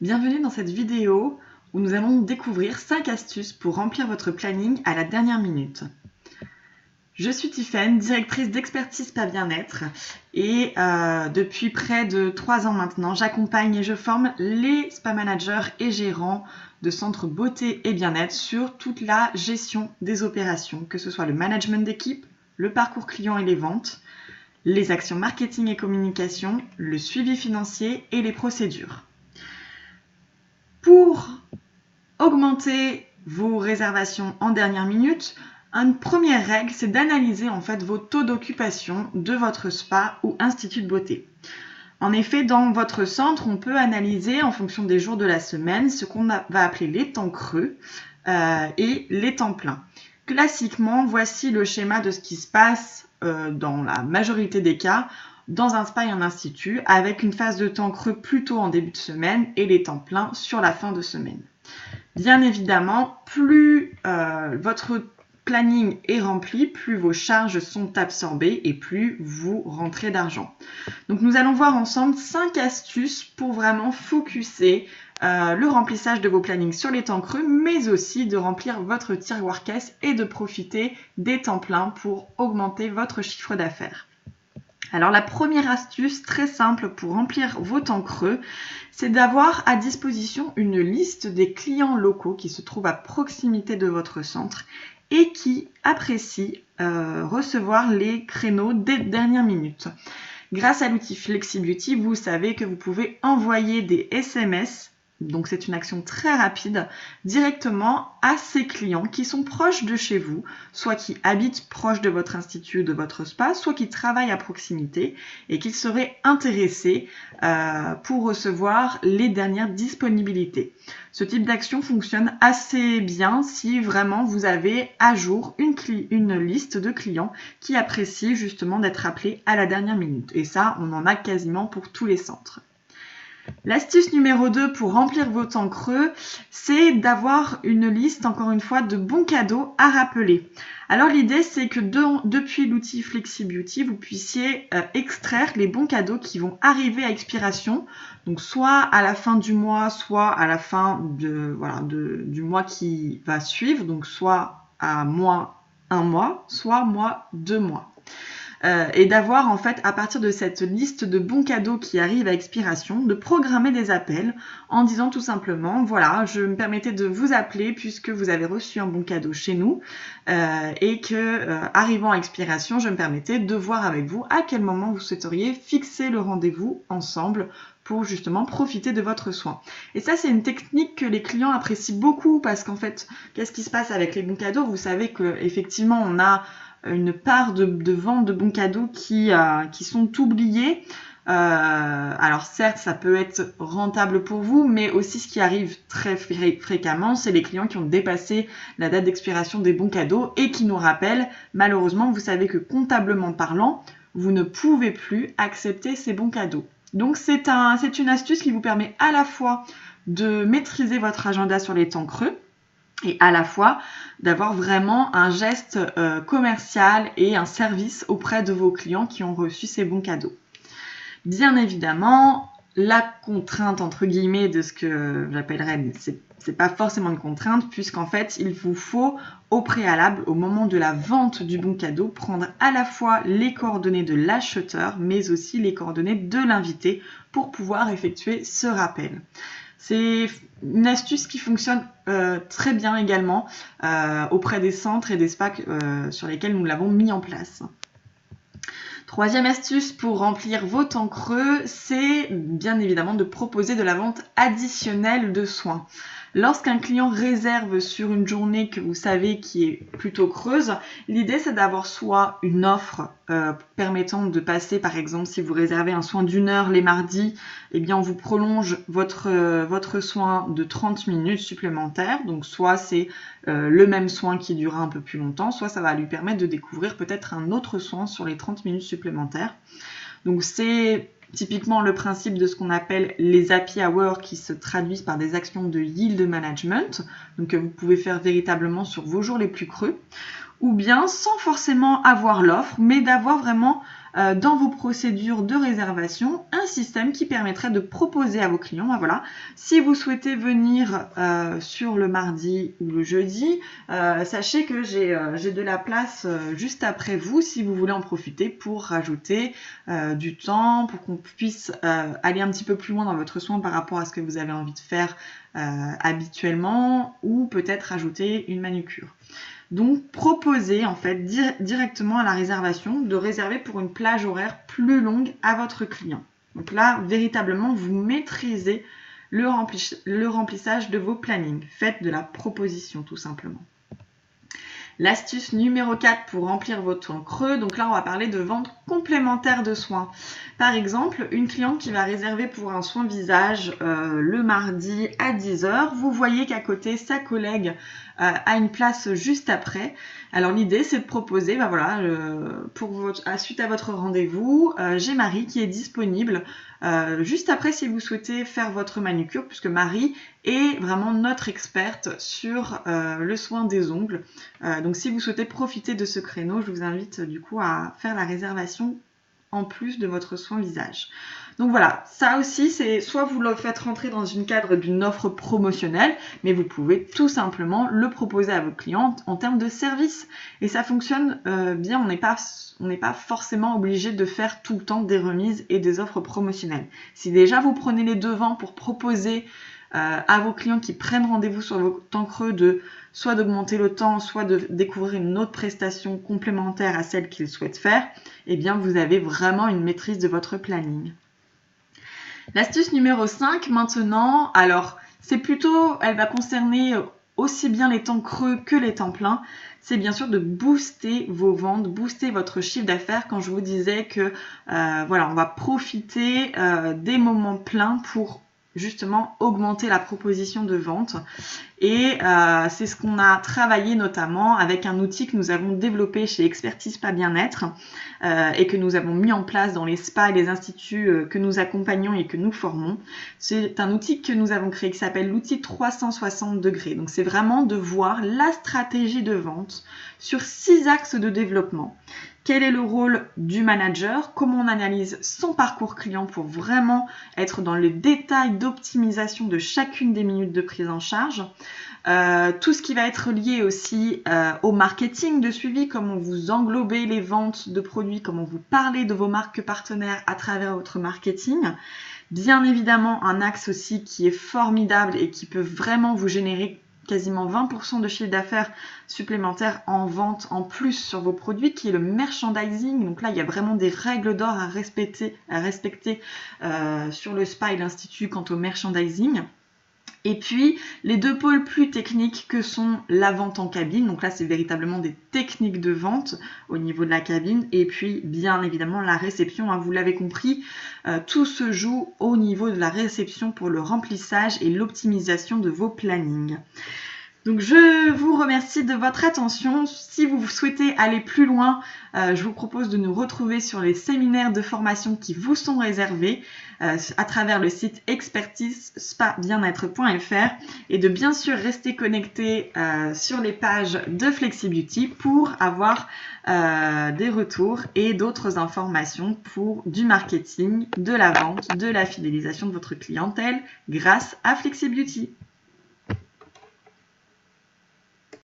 Bienvenue dans cette vidéo où nous allons découvrir 5 astuces pour remplir votre planning à la dernière minute. Je suis Tiffaine, directrice d'Expertise Spa Bien-être et depuis près de 3 ans maintenant, j'accompagne et je forme les spa managers et gérants de centres beauté et bien-être sur toute la gestion des opérations, que ce soit le management d'équipe, le parcours client et les ventes, les actions marketing et communication, le suivi financier et les procédures. Pour augmenter vos réservations en dernière minute, une première règle, c'est d'analyser en fait vos taux d'occupation de votre spa ou institut de beauté. En effet, dans votre centre, on peut analyser en fonction des jours de la semaine ce qu'on va appeler les temps creux et les temps pleins. Classiquement, voici le schéma de ce qui se passe dans la majorité des cas dans un spa et un institut, avec une phase de temps creux plutôt en début de semaine et les temps pleins sur la fin de semaine. Bien évidemment, plus votre planning est rempli, plus vos charges sont absorbées et plus vous rentrez d'argent. Donc nous allons voir ensemble 5 astuces pour vraiment focuser le remplissage de vos plannings sur les temps creux, mais aussi de remplir votre tiroir caisse et de profiter des temps pleins pour augmenter votre chiffre d'affaires. Alors la première astuce très simple pour remplir vos temps creux, c'est d'avoir à disposition une liste des clients locaux qui se trouvent à proximité de votre centre et qui apprécient recevoir les créneaux des dernières minutes. Grâce à l'outil FlexiBeauty, vous savez que vous pouvez envoyer des SMS, donc c'est une action très rapide, directement à ces clients qui sont proches de chez vous, soit qui habitent proche de votre institut, de votre spa, soit qui travaillent à proximité et qui seraient intéressés pour recevoir les dernières disponibilités. Ce type d'action fonctionne assez bien si vraiment vous avez à jour une liste de clients qui apprécient justement d'être appelés à la dernière minute. Et ça, on en a quasiment pour tous les centres. L'astuce numéro 2 pour remplir vos temps creux, c'est d'avoir une liste, encore une fois, de bons cadeaux à rappeler. Alors l'idée, c'est que depuis l'outil FlexiBeauty, vous puissiez extraire les bons cadeaux qui vont arriver à expiration, donc soit à la fin du mois, soit à la fin du mois qui va suivre, donc soit à mois 1 mois, soit mois 2 mois. Et d'avoir en fait à partir de cette liste de bons cadeaux qui arrivent à expiration, de programmer des appels en disant tout simplement voilà, je me permettais de vous appeler puisque vous avez reçu un bon cadeau chez nous et que arrivant à expiration, je me permettais de voir avec vous à quel moment vous souhaiteriez fixer le rendez-vous ensemble pour justement profiter de votre soin. Et ça, c'est une technique que les clients apprécient beaucoup parce qu'en fait, qu'est-ce qui se passe avec les bons cadeaux? Vous savez qu'effectivement, on a une part de vente de bons cadeaux qui sont oubliés. Alors certes, ça peut être rentable pour vous, mais aussi ce qui arrive très fréquemment, c'est les clients qui ont dépassé la date d'expiration des bons cadeaux et qui nous rappellent, malheureusement, vous savez que comptablement parlant, vous ne pouvez plus accepter ces bons cadeaux. Donc c'est une astuce qui vous permet à la fois de maîtriser votre agenda sur les temps creux, et à la fois d'avoir vraiment un geste commercial et un service auprès de vos clients qui ont reçu ces bons cadeaux. Bien évidemment, la contrainte entre guillemets de ce que j'appellerais, c'est pas forcément une contrainte puisqu'en fait il vous faut au préalable, au moment de la vente du bon cadeau, prendre à la fois les coordonnées de l'acheteur mais aussi les coordonnées de l'invité pour pouvoir effectuer ce rappel. C'est une astuce qui fonctionne très bien également auprès des centres et des spas sur lesquels nous l'avons mis en place. Troisième astuce pour remplir vos temps creux, c'est bien évidemment de proposer de la vente additionnelle de soins. Lorsqu'un client réserve sur une journée que vous savez qui est plutôt creuse, l'idée c'est d'avoir soit une offre permettant de passer, par exemple, si vous réservez un soin d'1 heure les mardis, eh bien on vous prolonge votre soin de 30 minutes supplémentaires. Donc soit c'est le même soin qui durera un peu plus longtemps, soit ça va lui permettre de découvrir peut-être un autre soin sur les 30 minutes supplémentaires. Donc c'est typiquement le principe de ce qu'on appelle les happy hours qui se traduisent par des actions de yield management, donc que vous pouvez faire véritablement sur vos jours les plus creux, ou bien sans forcément avoir l'offre, mais d'avoir vraiment dans vos procédures de réservation un système qui permettrait de proposer à vos clients, voilà, si vous souhaitez venir sur le mardi ou le jeudi, sachez que j'ai de la place juste après vous si vous voulez en profiter pour rajouter du temps, pour qu'on puisse aller un petit peu plus loin dans votre soin par rapport à ce que vous avez envie de faire habituellement, ou peut-être rajouter une manucure. Donc proposez en fait directement à la réservation de réserver pour une plage horaire plus longue à votre client. Donc là, véritablement, vous maîtrisez le remplissage de vos plannings. Faites de la proposition tout simplement. L'astuce numéro 4 pour remplir vos temps creux, donc là on va parler de vente complémentaire de soins. Par exemple, une cliente qui va réserver pour un soin visage le mardi à 10h, vous voyez qu'à côté sa collègue a une place juste après. Alors l'idée c'est de proposer, voilà, suite à votre rendez-vous, j'ai Marie qui est disponible juste après si vous souhaitez faire votre manucure, puisque Marie est vraiment notre experte sur le soin des ongles. Donc si vous souhaitez profiter de ce créneau, je vous invite du coup à faire la réservation en plus de votre soin visage. Donc voilà, ça aussi, c'est soit vous le faites rentrer dans une cadre d'une offre promotionnelle, mais vous pouvez tout simplement le proposer à vos clients en termes de service. Et ça fonctionne bien, on n'est pas forcément obligé de faire tout le temps des remises et des offres promotionnelles. Si déjà vous prenez les devants pour proposer à vos clients qui prennent rendez-vous sur vos temps creux soit d'augmenter le temps, soit de découvrir une autre prestation complémentaire à celle qu'ils souhaitent faire, eh bien vous avez vraiment une maîtrise de votre planning. L'astuce numéro 5 maintenant, alors elle va concerner aussi bien les temps creux que les temps pleins, c'est bien sûr de booster vos ventes, booster votre chiffre d'affaires. Quand je vous disais que on va profiter des moments pleins pour justement augmenter la proposition de vente. Et c'est ce qu'on a travaillé notamment avec un outil que nous avons développé chez Expertise Spa Bien-être et que nous avons mis en place dans les spas et les instituts que nous accompagnons et que nous formons. C'est un outil que nous avons créé qui s'appelle l'outil 360 degrés. Donc c'est vraiment de voir la stratégie de vente sur 6 axes de développement. Quel est le rôle du manager? Comment on analyse son parcours client pour vraiment être dans le détail d'optimisation de chacune des minutes de prise en charge? Tout ce qui va être lié aussi au marketing de suivi, comment vous englobez les ventes de produits, comment vous parlez de vos marques partenaires à travers votre marketing. Bien évidemment, un axe aussi qui est formidable et qui peut vraiment vous générer quasiment 20% de chiffre d'affaires supplémentaire en vente en plus sur vos produits, qui est le merchandising. Donc là, il y a vraiment des règles d'or à respecter sur le spa et l'institut quant au merchandising. Et puis, les 2 pôles plus techniques que sont la vente en cabine. Donc là, c'est véritablement des techniques de vente au niveau de la cabine. Et puis, bien évidemment, la réception. Vous l'avez compris, tout se joue au niveau de la réception pour le remplissage et l'optimisation de vos plannings. Donc je vous remercie de votre attention. Si vous souhaitez aller plus loin, je vous propose de nous retrouver sur les séminaires de formation qui vous sont réservés à travers le site expertise-spa-bien-être.fr et de bien sûr rester connecté sur les pages de FlexiBeauty pour avoir des retours et d'autres informations pour du marketing, de la vente, de la fidélisation de votre clientèle grâce à FlexiBeauty.